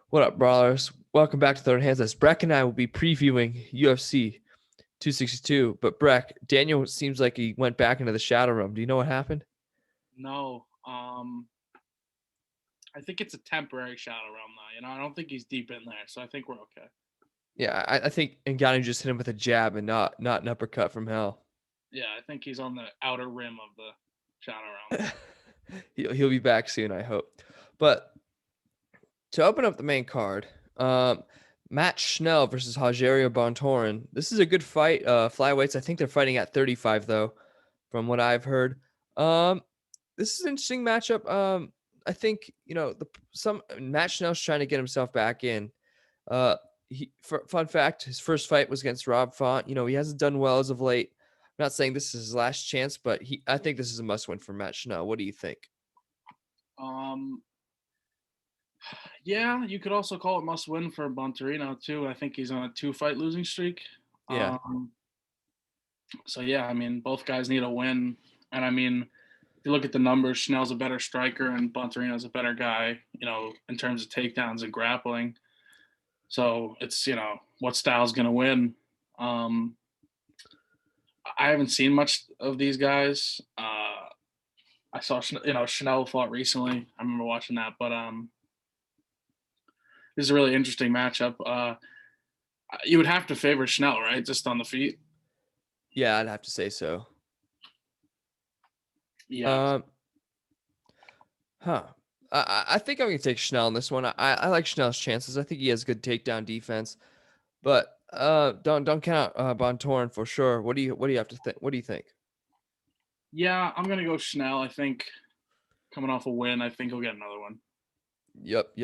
What up, brawlers? Welcome back to Third Hands. As Breck and I will be previewing UFC 262. But Breck, Daniel seems like he went back into the shadow room. Do you know what happened? No, I think it's a temporary shadow realm now. I don't think he's deep in there, so I think we're okay. Yeah, I think Ngannou just hit him with a jab and not an uppercut from hell. Yeah, I think he's on the outer rim of the shadow realm. He'll be back soon, I hope. But to open up the main card, Matt Schnell versus Hajeria Bontoren. This is a good fight. Flyweights, I think they're fighting at 35 though, from what I've heard. Um, this is an interesting matchup. I think some Matt Schnell's trying to get himself back in. Fun fact: his first fight was against Rob Font. He hasn't done well as of late. I'm not saying this is his last chance, but I think this is a must-win for Matt Schnell. What do you think? Um, yeah, you could also call it must win for Bontorino too. I think he's on a 2-fight losing streak. Yeah, So yeah, I mean, both guys need a win, and I mean, if you look at the numbers, Schnell's a better striker and Bontorino's a better guy. In terms of takedowns and grappling. So it's what style's gonna win. Um, I haven't seen much of these guys. I saw Schnell fought recently. I remember watching that, but this is a really interesting matchup. You would have to favor Schnell, right? Just on the feet. yeah, I'd have to say so. Yeah, Um, huh. I think I'm gonna take Schnell in this one. I like Schnell's chances. I think he has good takedown defense, but don't count Bontoren for sure. What do you have to think? What do you think? yeah. I'm gonna go Schnell. I think coming off a win, I think he'll get another one. Yep.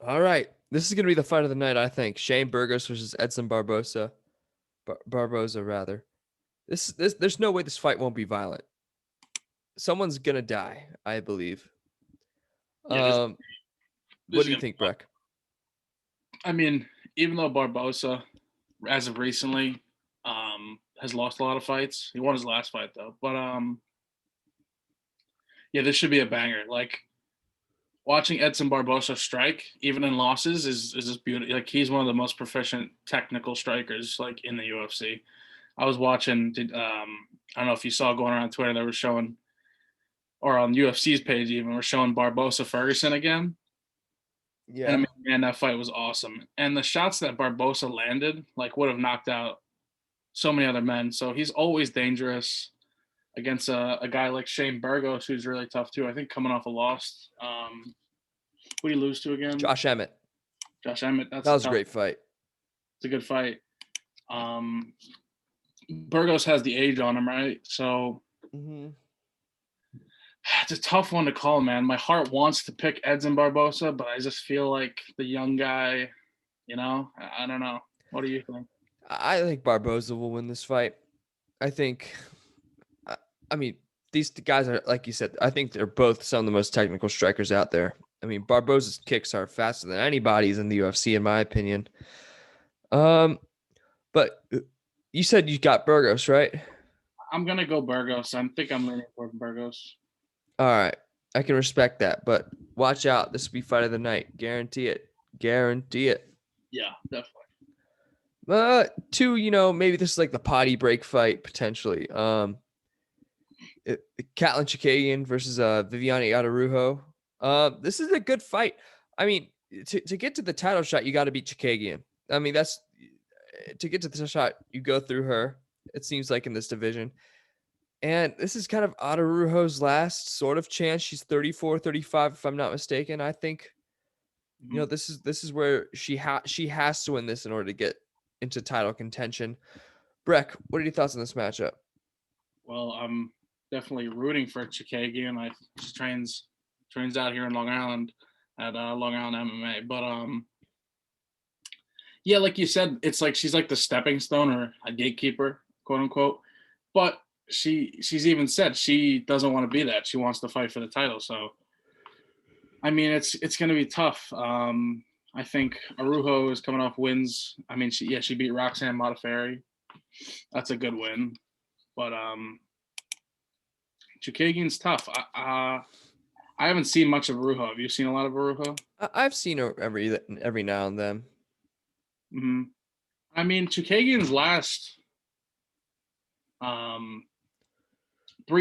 All right, this is gonna be the fight of the night. I think Shane Burgos versus Edson Barbosa. Barboza rather. This there's no way this fight won't be violent. Someone's gonna die, I believe. Yeah, this Um, this what is do you gonna be think, fun. Breck? I mean, even though Barbosa, as of recently, has lost a lot of fights, he won his last fight though. But yeah, this should be a banger. Like watching Edson Barbosa strike, even in losses, is just beautiful. Like he's one of the most proficient technical strikers like in the UFC. I was watching. I don't know if you saw going around Twitter. They were showing, or on UFC's page even, we're showing Barbosa Ferguson again. And I Yeah. mean, man, that fight was awesome. And the shots that Barbosa landed, like, would have knocked out so many other men. So he's always dangerous against a guy like Shane Burgos, who's really tough too. I think coming off a loss. Who did he lose to again? Josh Emmett. Josh Emmett. That That's a was a tough. great fight. It's a good fight. Um, Burgos has the age on him, right? So Hmm. it's a tough one to call, man. My heart wants to pick Edson Barbosa, but I just feel like the young guy. I don't know. What do you think? I think Barboza will win this fight. I think. I, I mean, these guys are like you said. I think they're both some of the most technical strikers out there. I mean, Barboza's kicks are faster than anybody's in the UFC, in my opinion. Um, but you said you got Burgos, right? I'm gonna go Burgos. I think I'm leaning toward Burgos. All right, I can respect that, but watch out. This will be fight of the night. Guarantee it. Guarantee it. Yeah, definitely. Two, maybe this is like the potty break fight potentially. Catlin Chikagian versus Viviane Araújo. This is a good fight. I mean, to get to the title shot, you got to beat Chikagian. I mean, that's to get to the shot, you go through her. It seems like in this division. And this is kind of Araújo's last sort of chance. She's 34, 35, if I'm not mistaken. I think Mm-hmm. this is where she has to win this in order to get into title contention. Breck, what are your thoughts on this matchup? Well, I'm definitely rooting for Chikagian. I she trains out here in Long Island at Long Island MMA. But yeah, like you said, it's like she's like the stepping stone or a gatekeeper, quote unquote. But she's even said she doesn't want to be that. She wants to fight for the title. So I mean, it's going to be tough. I think Arujo is coming off wins. I mean, she beat Roxanne Modafferi. That's a good win. But Chukagian's tough. I I haven't seen much of Arujo. Have you seen a lot of Arujo? I've seen her every now and then. Mm-hmm. I mean, Chukagian's last 3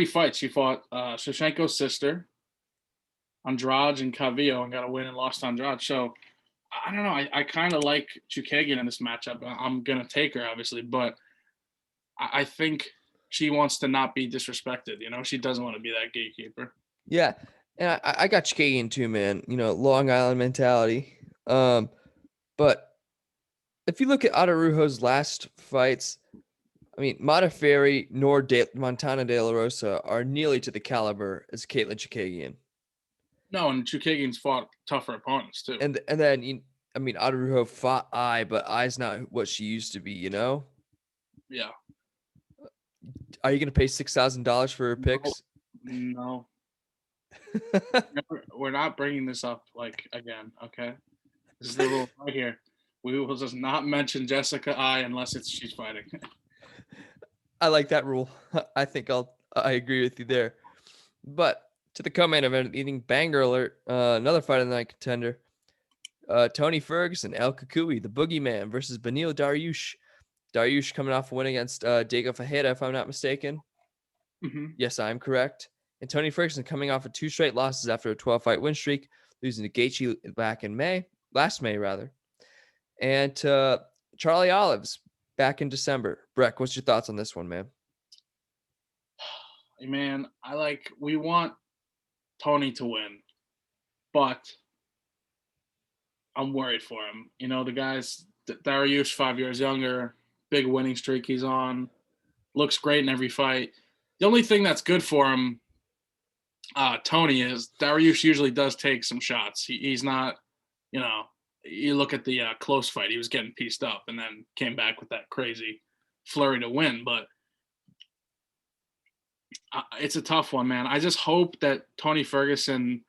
fights, he fought Shevchenko's sister, Andrade, and Calvillo, and got a win and lost to Andrade. So I don't know. I kind of like Chukagian in this matchup. I'm gonna take her, obviously, but I think she wants to not be disrespected. You know, she doesn't want to be that gatekeeper. Yeah, and I got Chikagian too, man. You know, Long Island mentality. But if you look at Araujo's last fights, I mean, Modafferi nor Montana De La Rosa are nearly to the caliber as Caitlin Chikagian. No, and Chukagian's fought tougher opponents too. And then I mean, Araujo fought Ai, but Ai's not what she used to be. You know? Yeah. Are you gonna pay $6,000 for her picks? No. We're not bringing this up like again. Okay, this is the rule right here. We will just not mention Jessica Ai unless she's fighting. I like that rule. I think I agree with you there. But to the co-main event, eating banger alert, another fight of the night contender. Tony Ferguson, El Kakui, the Boogeyman versus Benillo Daryush. Daryush coming off a win against Diego Ferreira, if I'm not mistaken. Mm-hmm. Yes, I'm correct. And Tony Ferguson coming off of 2 straight losses after a 12-fight win streak, losing to Gaethje back in last May rather. And Charlie Olives back in December. Breck, what's your thoughts on this one, man? Man, we want Tony to win, but I'm worried for him. You know, the guy's Daryush 5 years younger, big winning streak he's on, looks great in every fight. The only thing that's good for him, Tony, is Daryush usually does take some shots. He's not, you know, you look at the close fight, he was getting pieced up and then came back with that crazy flurry to win. But it's a tough one, man. I just hope that Tony Ferguson,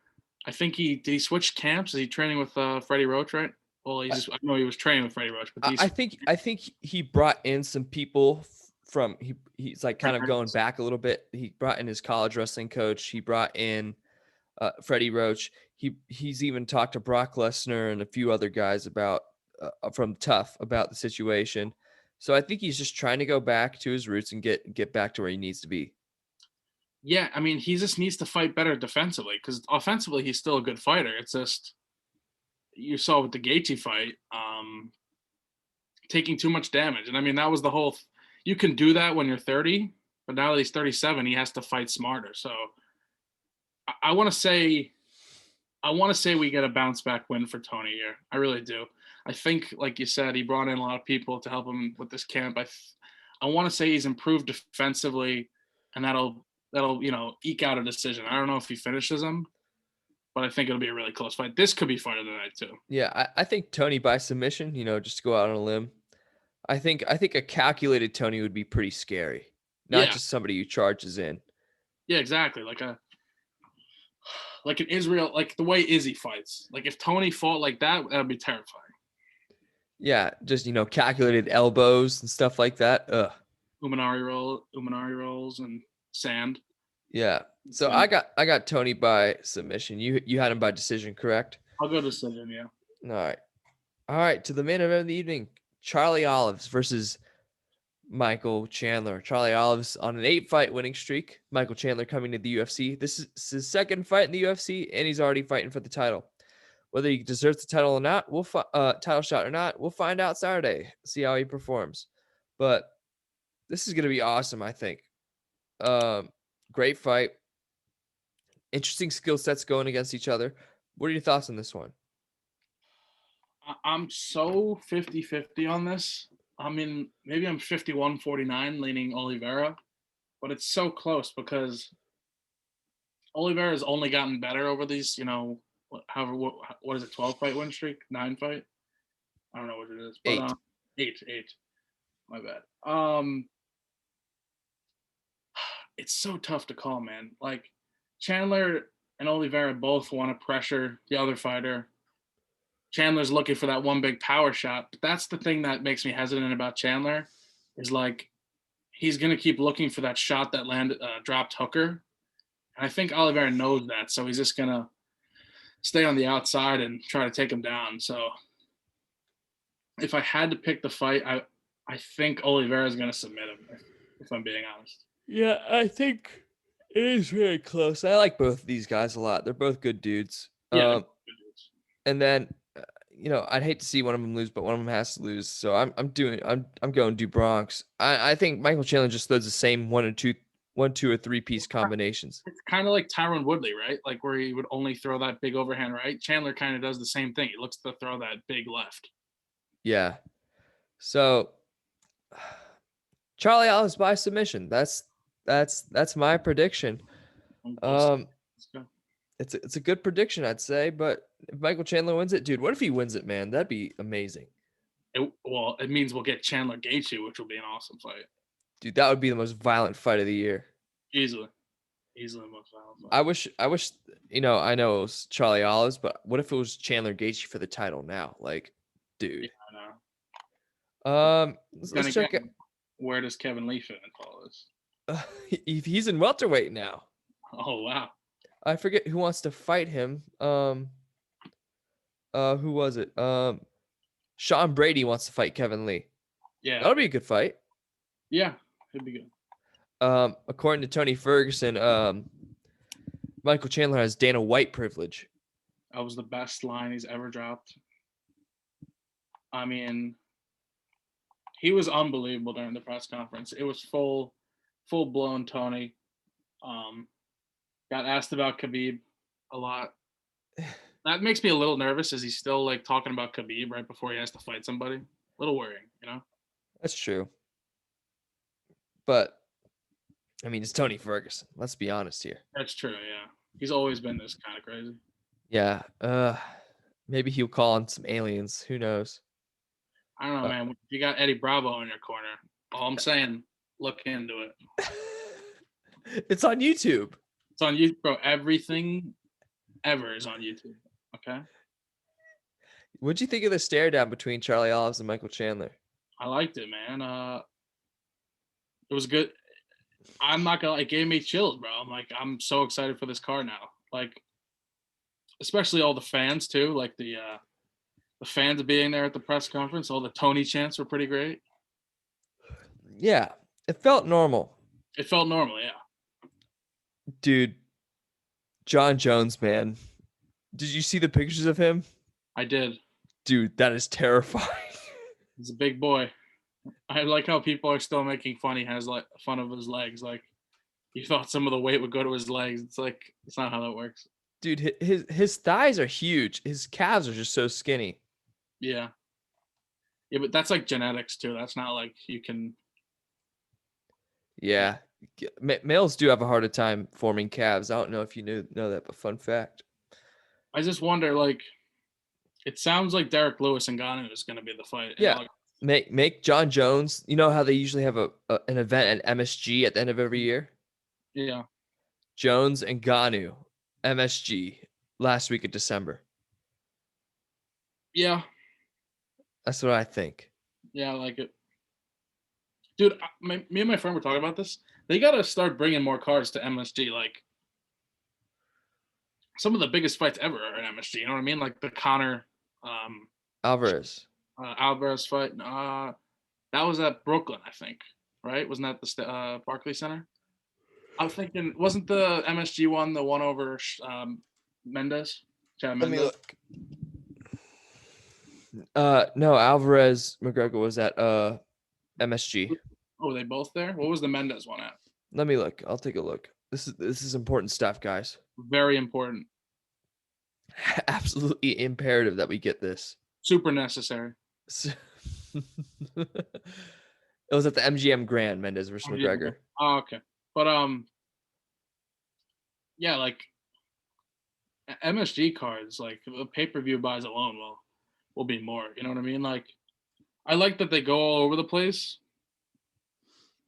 I think he switched camps. Is he training with Freddie Roach, right? Well, I know he was training with Freddie Roach, but I think he brought in some people from he's like kind of going back a little bit. He brought in his college wrestling coach. He brought in Freddie Roach. He's even talked to Brock Lesnar and a few other guys about from Tough about the situation. So I think he's just trying to go back to his roots and get back to where he needs to be. Yeah, I mean, he just needs to fight better defensively because offensively he's still a good fighter. It's just you saw with the Gaethje fight, taking too much damage, and I mean that was the whole. You can do that when you're 30, but now that he's 37, he has to fight smarter. So I want to say we get a bounce back win for Tony here. I really do. I think, like you said, he brought in a lot of people to help him with this camp. I want to say he's improved defensively, and that'll eke out a decision. I don't know if he finishes him, but I think it'll be a really close fight. This could be fight of the night too. Yeah, I think Tony by submission. Just to go out on a limb. I think a calculated Tony would be pretty scary, not just somebody who charges in. Yeah, exactly. Like an Israel, like the way Izzy fights. Like if Tony fought like that would be terrifying. Yeah, just calculated elbows and stuff like that. Umanari rolls and sand. Yeah. So I got Tony by submission. You had him by decision, correct? I'll go decision, yeah. All right. To the main event of the evening, Charlie Olives versus Michael Chandler. Charlie Olives on an 8-fight winning streak. Michael Chandler coming to the UFC. This is his second fight in the UFC, and he's already fighting for the title. Whether he deserves the title or not, title shot or not, we'll find out Saturday. See how he performs. But this is going to be awesome, I think. Great fight. Interesting skill sets going against each other. What are your thoughts on this one? I'm so 50-50 on this. I mean, maybe I'm 51-49 leaning Oliveira, but it's so close because Oliveira's only gotten better over these, what is it, 12-fight win streak? 9-fight? I don't know what it is. But, 8. My bad. It's so tough to call, man. Like, Chandler and Oliveira both want to pressure the other fighter. Chandler's looking for that one big power shot, but that's the thing that makes me hesitant about Chandler is like he's going to keep looking for that shot that dropped Hooker. And I think Oliveira knows that, so he's just gonna stay on the outside and try to take him down. So if I had to pick the fight, I think Oliveira is gonna submit him. If I'm being honest. Yeah, I think it is very close. I like both of these guys a lot. They're both good dudes. Yeah. And then I'd hate to see one of them lose, but one of them has to lose. So I'm going do Bronx. I think Michael Chandler just throws the same one, two, or three-piece combinations. It's kind of like Tyron Woodley, right? Like where he would only throw that big overhand right. Chandler kind of does the same thing. He looks to throw that big left. Yeah. So Charlie Alice by submission. That's my prediction. It's a good prediction, I'd say. But if Michael Chandler wins it, dude, what if he wins it, man? That'd be amazing. It means we'll get Chandler Gaethje, which will be an awesome fight. Dude, that would be the most violent fight of the year. Easily the most violent fight. I wish, I know it was Charlie Olives, but what if it was Chandler Gaethje for the title now? Like, dude. Yeah, I know. Let's check it. Where does Kevin Lee fit in all this? He's in welterweight now. Oh, wow. I forget who wants to fight him. Who was it? Sean Brady wants to fight Kevin Lee. Yeah. That'll be a good fight. Yeah, it'd be good. According to Tony Ferguson, Michael Chandler has Dana White privilege. That was the best line he's ever dropped. I mean, he was unbelievable during the press conference. It was full blown Tony. Got asked about Khabib a lot. That makes me a little nervous. Is he still like talking about Khabib right before he has to fight somebody? A little worrying, That's true. But I mean, it's Tony Ferguson. Let's be honest here. That's true. Yeah, he's always been this kind of crazy. Yeah. Maybe he'll call on some aliens. Who knows? I don't know, man. You got Eddie Bravo in your corner. All I'm saying, look into it. It's on YouTube. It's on YouTube, bro. Everything ever is on YouTube. Okay. What'd you think of the stare down between Charlie Olives and Michael Chandler? I liked it, man. It was good. I'm not gonna. It gave me chills, bro. I'm so excited for this card now. Like, especially all the fans too. Like the fans being there at the press conference. All the Tony chants were pretty great. Yeah, it felt normal. It felt normal, yeah. Dude, Jon Jones, man. Did you see the pictures of him? I did. Dude, that is terrifying. He's a big boy. I like how people are still making fun. He has like fun of his legs. Like, you thought some of the weight would go to his legs. It's like, it's not how that works. Dude, his thighs are huge. His calves are just so skinny. Yeah. Yeah, but that's like genetics too. That's not like you can. Yeah. Males do have a harder time forming calves. I don't know if you know that, but fun fact. I just wonder, like, it sounds like Derek Lewis and Ngannou is going to be the fight. Yeah. Make Jon Jones. You know how they usually have an event at MSG at the end of every year? Yeah. Jones and Ngannou, MSG, last week of December. Yeah. That's what I think. Yeah, I like it. Dude, me and my friend were talking about this. They got to start bringing more cards to MSG. Like, some of the biggest fights ever are in MSG. You know what I mean? Like the Conor Alvarez fight. That was at Brooklyn, I think. Right? Wasn't that the Barclays Center? I'm thinking, wasn't the MSG one the one over Mendes? Let me look. No, Alvarez McGregor was at MSG. Oh, were they both there? What was the Mendes one at? Let me look. I'll take a look. This is important stuff, guys. Very important. Absolutely imperative that we get this. Super necessary. It was at the MGM Grand, Mendes versus McGregor. Oh, okay. But yeah, like MSG cards, like the pay-per-view buys alone will be more. You know what I mean? Like, I like that they go all over the place.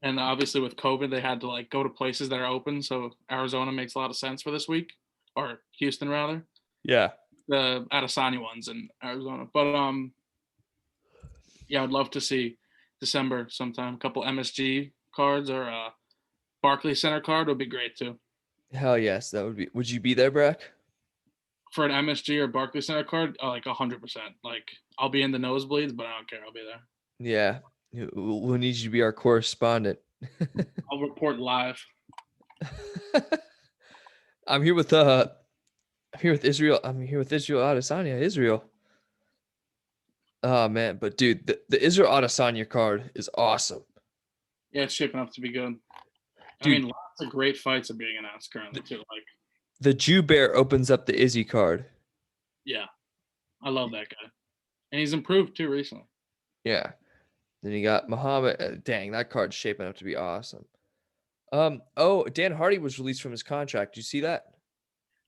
And obviously with COVID, they had to like go to places that are open. So Arizona makes a lot of sense for this week, or Houston rather. Yeah. The Adesanya ones in Arizona. But yeah, I'd love to see December sometime. A couple MSG cards or a Barclays Center card would be great too. Hell yes, that would be. Would you be there, Breck? For an MSG or Barclays Center card, like 100%. Like I'll be in the nosebleeds, but I don't care. I'll be there. Yeah. We'll need you to be our correspondent. I'll report live. I'm here with Israel. I'm here with Israel Adesanya. Israel. Oh man, but dude, the Israel Adesanya card is awesome. Yeah, it's shaping up to be good. Dude, I mean, lots of great fights are being announced currently too. Like, the Jew Bear opens up the Izzy card. yeah, I love that guy, and he's improved too recently. Yeah. Then you got Muhammad. Dang, that card's shaping up to be awesome. Oh, Dan Hardy was released from his contract. Do you see that?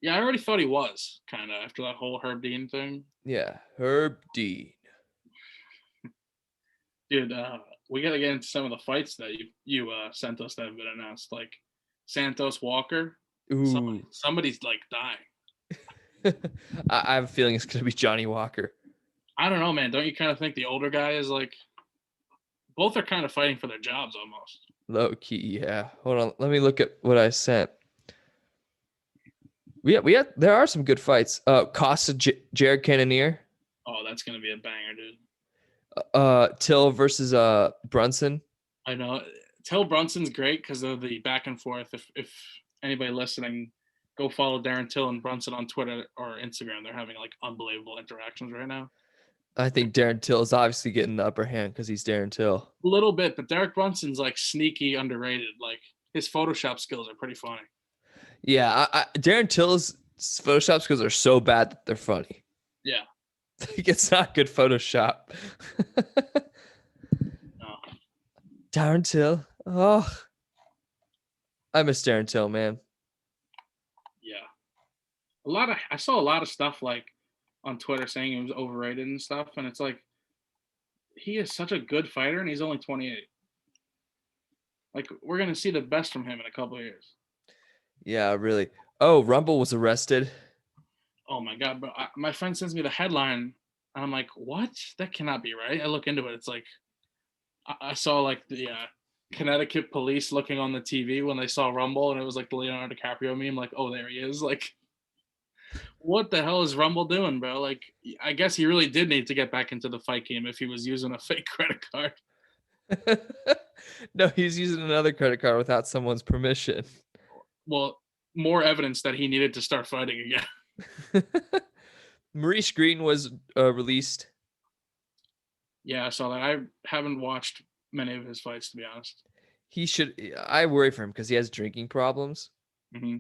Yeah, I already thought he was kind of after that whole Herb Dean thing. Yeah, Herb Dean. Dude, we gotta get into some of the fights that you sent us that have been announced, like Santos Walker. Ooh. Somebody's like dying. I have a feeling it's gonna be Johnny Walker. I don't know, man. Don't you kind of think the older guy is like? Both are kind of fighting for their jobs almost. Low key, yeah. Hold on, let me look at what I sent. There are some good fights. Costa Jared Cannonier. Oh, that's gonna be a banger, dude. Till versus Brunson. I know. Till Brunson's great because of the back and forth. If anybody listening, go follow Darren Till and Brunson on Twitter or Instagram. They're having like unbelievable interactions right now. I think Darren Till is obviously getting the upper hand because he's Darren Till. A little bit, but Derek Brunson's like sneaky underrated. Like his Photoshop skills are pretty funny. Yeah, Darren Till's Photoshop skills are so bad that they're funny. Yeah. Like, it's not good Photoshop. No. Darren Till. Oh, I miss Darren Till, man. Yeah. I saw a lot of stuff like on Twitter saying he was overrated and stuff, and it's like he is such a good fighter and he's only 28. Like we're gonna see the best from him in a couple of years. Yeah, really. Oh, Rumble was arrested. Oh my god, bro! My friend sends me the headline, and I'm like, "What? That cannot be right." I look into it. It's like I saw like the Connecticut police looking on the TV when they saw Rumble, and it was like the Leonardo DiCaprio meme. Like, oh, there he is. Like, what the hell is Rumble doing, bro? Like, I guess he really did need to get back into the fight game if he was using a fake credit card. No, he's using another credit card without someone's permission. Well, more evidence that he needed to start fighting again. Maurice Green was released. Yeah, I saw that. I haven't watched many of his fights, to be honest. He should. I worry for him because he has drinking problems. Mm-hmm.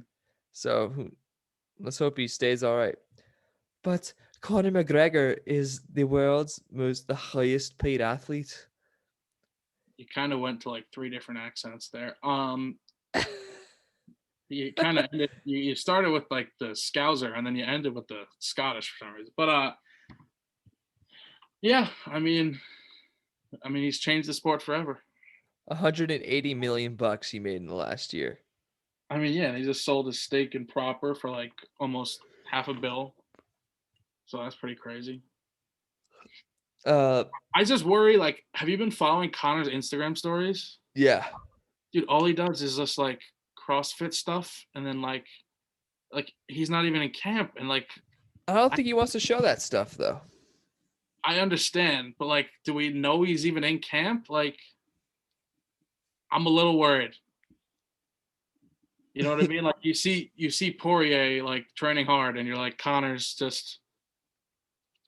So let's hope he stays all right. But Conor McGregor is the the highest paid athlete. You kind of went to like 3 different accents there. You kind of you started with like the Scouser and then you ended with the Scottish for some reason. But yeah, I mean he's changed the sport forever. 180 million bucks he made in the last year. I mean, yeah, he just sold his stake in Proper for like almost half a bill. So that's pretty crazy. I just worry, like, have you been following Conor's Instagram stories? Yeah. Dude, all he does is just like CrossFit stuff and then like he's not even in camp and like I don't think he wants to show that stuff though. I understand, but like do we know he's even in camp? Like I'm a little worried. You know what I mean? Like you see Poirier like training hard and you're like Conor's just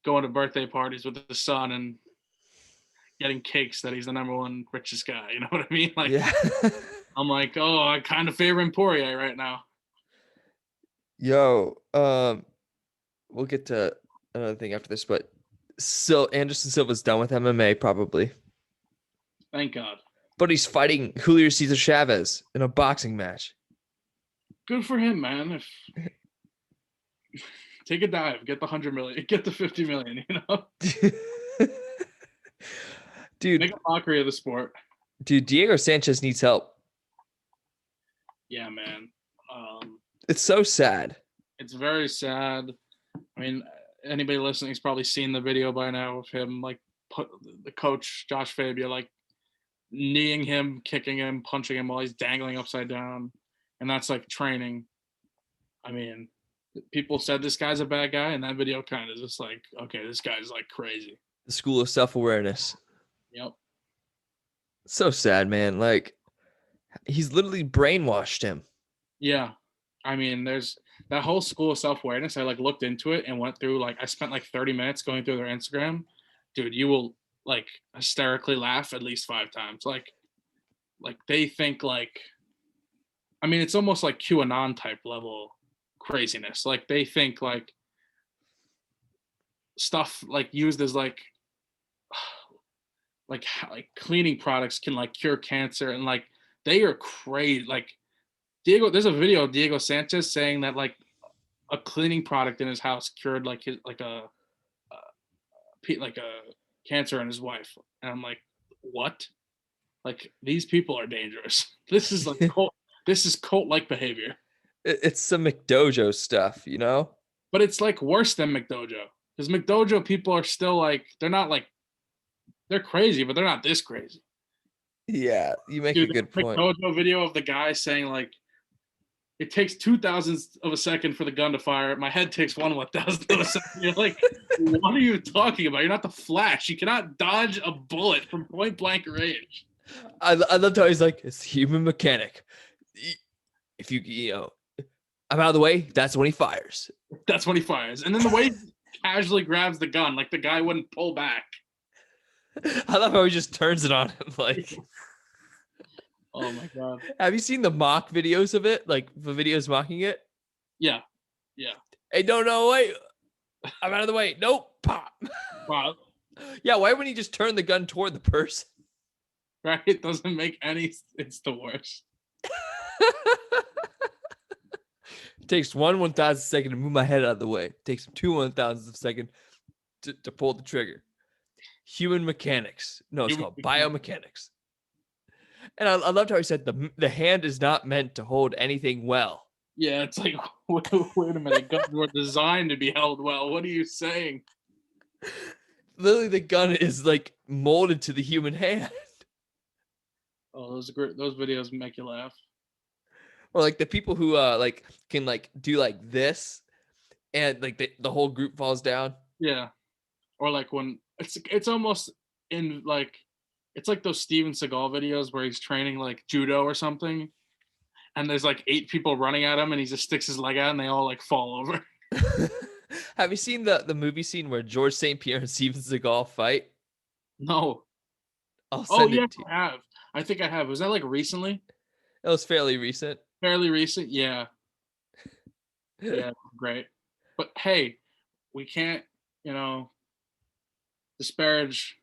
going to birthday parties with his son and getting cakes that he's the number 1 richest guy. You know what I mean? Like, yeah. I'm like, oh, I kind of favor Poirier right now. Yo, we'll get to another thing after this, but Anderson Silva's done with MMA probably. Thank God. But he's fighting Julio Cesar Chavez in a boxing match. Good for him, man. Take a dive, get the 100 million, get the 50 million, you know? Dude. Make a mockery of the sport. Dude, Diego Sanchez needs help. Yeah, man. It's so sad. It's very sad. I mean, anybody listening has probably seen the video by now of him, like, the coach, Josh Fabia, like, kneeing him, kicking him, punching him while he's dangling upside down. And that's, like, training. I mean, people said this guy's a bad guy, and that video kind of just like, okay, this guy's like crazy. The school of self-awareness. Yep. So sad, man. Like, he's literally brainwashed him. Yeah. I mean, there's that whole school of self-awareness. I like looked into it and went through I spent like 30 minutes going through their Instagram. Dude, you will like hysterically laugh at least 5 times. Like they think like, I mean, it's almost like QAnon type level craziness. Like they think like stuff like used as like cleaning products can like cure cancer, and like they are crazy. Like there's a video of Diego Sanchez saying that like a cleaning product in his house cured like his like a cancer in his wife, and I'm like, what? Like these people are dangerous. This is like this is cult like behavior. It's some McDojo stuff, you know? But it's like worse than McDojo, because McDojo people are still like, they're not like, they're crazy, but they're not this crazy. Yeah, you make a Dude, good the point. McDojo video of the guy saying like, it takes 2,000ths of a second for the gun to fire. My head takes 1/1000th of a second. You're like, what are you talking about? You're not the Flash. You cannot dodge a bullet from point blank range. I loved how he's like, it's human mechanic. If you know, I'm out of the way, that's when he fires. That's when he fires. And then the way he casually grabs the gun, like the guy wouldn't pull back. I love how he just turns it on him. Like, oh my God. Have you seen the mock videos of it? Like the videos mocking it? Yeah. Yeah. Hey, no, wait. I'm out of the way. Nope. Pop. Wow. Yeah, why wouldn't he just turn the gun toward the person? Right? It doesn't make any, it's the worst. It takes 1/1000th second to move my head out of the way. It takes 2/1000th of a second to pull the trigger. Human mechanics. No, it's called biomechanics. And I loved how he said the hand is not meant to hold anything well. Yeah, it's like, wait a minute. Guns were designed to be held well. What are you saying? Literally, the gun is like molded to the human hand. Oh, those videos make you laugh. Or like the people who like can like do like this, and like the whole group falls down. Yeah, or like when it's almost in like, it's like those Steven Seagal videos where he's training like judo or something, and there's like 8 people running at him, and he just sticks his leg out, and they all like fall over. Have you seen the movie scene where George St. Pierre and Steven Seagal fight? No. I'll Oh send yeah, it to you. I have. I think I have. Was that like recently? It was fairly recent. Fairly recent, yeah. Yeah, great. But hey, we can't, disparage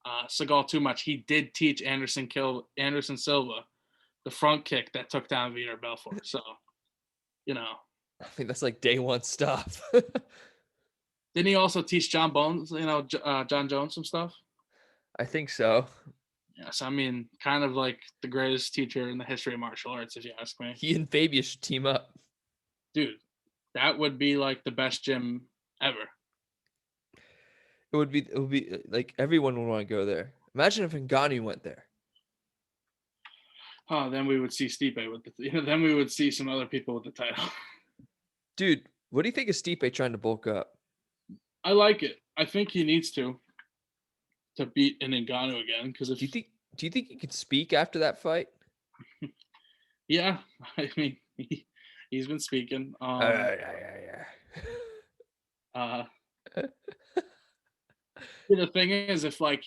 Seagal too much. He did teach Anderson Silva the front kick that took down Vitor Belfort. So, I think that's like day one stuff. Didn't he also teach Jon Jones some stuff? I think so. Yes, I mean, kind of like the greatest teacher in the history of martial arts, if you ask me. He and Fabius should team up. Dude, that would be like the best gym ever. It would be like everyone would want to go there. Imagine if Ngannou went there. Oh, then we would see Stipe then we would see some other people with the title. Dude, what do you think of Stipe trying to bulk up? I like it. I think he needs to beat an Ngannou again, because do you think he could speak after that fight? Yeah, I mean, he's been speaking. The thing is, if like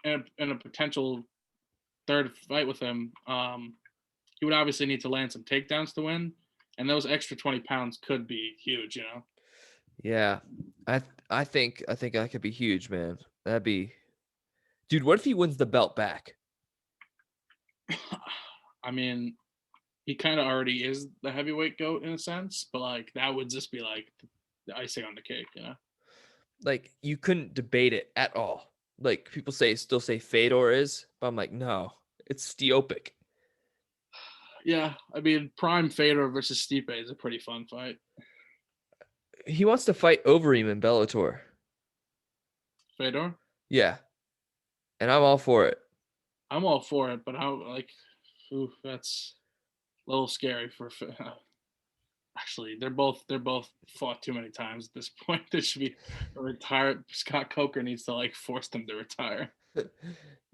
in a potential third fight with him, he would obviously need to land some takedowns to win, and those extra 20 pounds could be huge, Yeah, I think that could be huge, man. That'd be, dude. What if he wins the belt back? I mean, he kind of already is the heavyweight GOAT in a sense, but like that would just be like the icing on the cake, Like you couldn't debate it at all. Like people still say Fedor is, but I'm like, no, it's Stiopic. Yeah, I mean, prime Fedor versus Stipe is a pretty fun fight. He wants to fight Overeem in Bellator. Fedor? Yeah, and I'm all for it. I'm all for it, but that's a little scary for. Actually, they're both fought too many times at this point. They should be retired. Scott Coker needs to like force them to retire.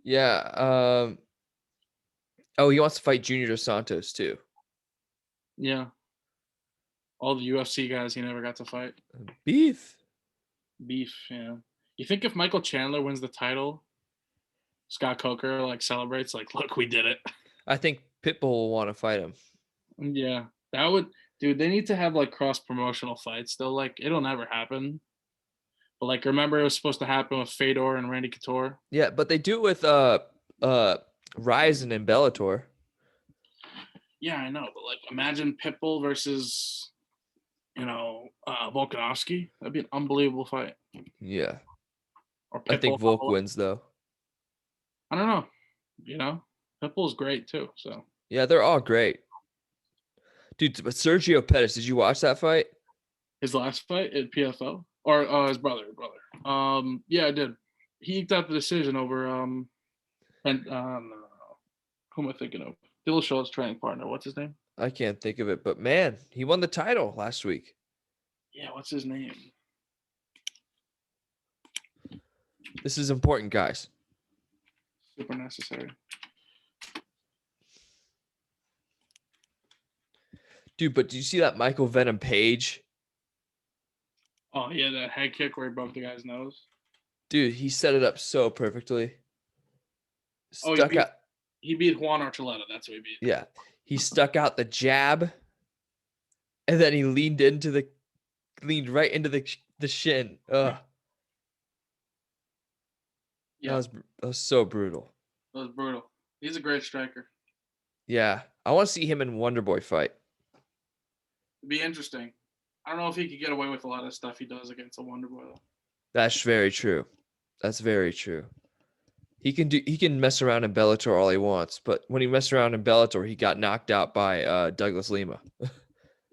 Yeah. Oh, he wants to fight Junior Dos Santos too. Yeah. All the UFC guys he never got to fight. Beef. Beef, yeah. You think if Michael Chandler wins the title, Scott Coker like celebrates, like, look, we did it. I think Pitbull will want to fight him. Yeah. That would, dude, they need to have like cross promotional fights. They'll like, it'll never happen. But like, remember it was supposed to happen with Fedor and Randy Couture? Yeah, but they do it with Ryzen and Bellator. Yeah, I know. But like, imagine Pitbull versus, Volkanovski. That'd be an unbelievable fight. Yeah. Or I Pitbull. think Volk wins though. I don't know. Pitbull's great too. So Yeah, they're all great. Dude, but Sergio Pettis, did you watch that fight? his last fight at PFL or his brother. Yeah, I did. He eked out the decision over and no. Who am I thinking of? Dillashaw's training partner. What's his name? I can't think of it, but man, he won the title last week. Yeah, what's his name? This is important, guys. Super necessary. Dude, but did you see that Michael Venom Page? Oh yeah, that head kick where he broke the guy's nose. Dude, he set it up so perfectly. Stuck out. He beat Juan Archuleta. That's what he beat. Yeah. He stuck out the jab, and then he leaned right into the shin. Ugh. Yeah. That was so brutal. That was brutal. He's a great striker. Yeah. I want to see him and Wonderboy fight. It'd be interesting. I don't know if he could get away with a lot of stuff he does against a Wonderboy though. That's very true. That's very true. He can mess around in Bellator all he wants, but when he messed around in Bellator, he got knocked out by Douglas Lima.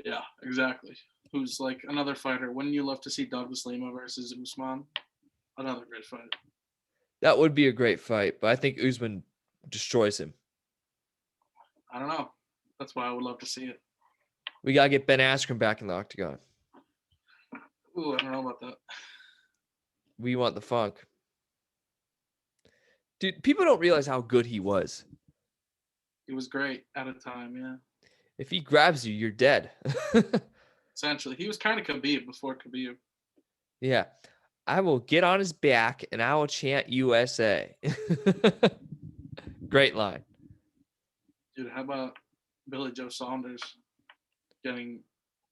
Yeah, exactly. Who's like another fighter. Wouldn't you love to see Douglas Lima versus Usman? Another great fight. That would be a great fight, but I think Usman destroys him. I don't know. That's why I would love to see it. We gotta get Ben Askren back in the octagon. Ooh, I don't know about that. We want the funk. Dude, people don't realize how good he was. He was great at a time, yeah. If he grabs you, you're dead. Essentially. He was kind of Khabib before Khabib. Yeah. I will get on his back and I will chant USA. Great line. Dude, how about Billy Joe Saunders getting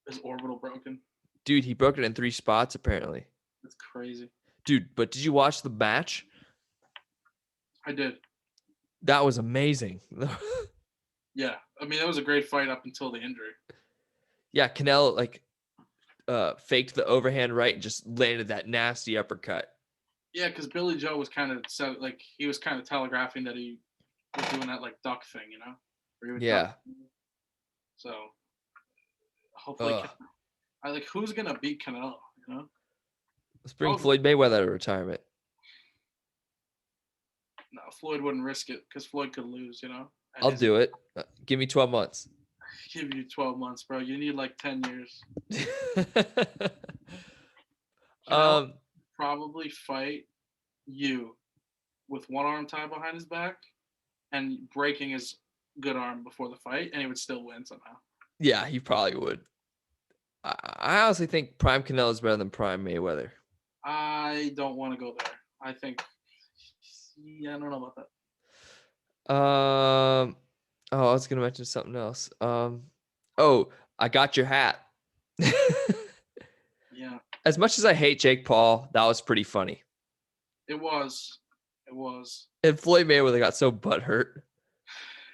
his orbital broken? Dude, he broke it in 3 spots, apparently. That's crazy. Dude, but did you watch the match? I did. That was amazing. Yeah. I mean, that was a great fight up until the injury. Yeah, Canelo, faked the overhand right and just landed that nasty uppercut. Yeah, because Billy Joe was kind of he was kind of telegraphing that he was doing that like duck thing, Yeah. So hopefully, who's gonna beat Canelo? Let's bring Floyd Mayweather to retirement. No, Floyd wouldn't risk it because Floyd could lose. I'll do it. Give me 12 months. Give you 12 months, bro. You need like 10 years. Probably fight you with one arm tied behind his back and breaking his good arm before the fight, and he would still win somehow. Yeah, he probably would. I honestly think Prime Canelo is better than Prime Mayweather. I don't want to go there. I think, I don't know about that. I was gonna mention something else. I got your hat. Yeah. As much as I hate Jake Paul, that was pretty funny. It was. And Floyd Mayweather got so butthurt.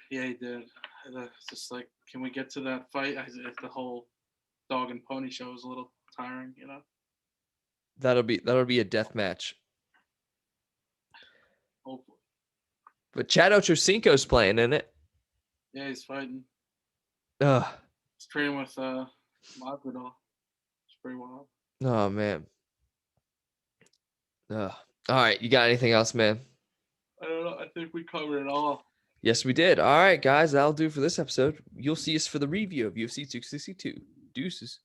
Yeah, he did. It's just like, can we get to that fight? The whole dog and pony show is a little tiring, That'll be a death match. Hopefully. But Chad Ochocinco's playing in it. Yeah, he's fighting. Ugh. He's training with Masvidal. It's pretty wild. Oh man. Ugh. All right, you got anything else, man? I don't know. I think we covered it all. Yes, we did. All right, guys, that'll do for this episode. You'll see us for the review of UFC 262. Deuces.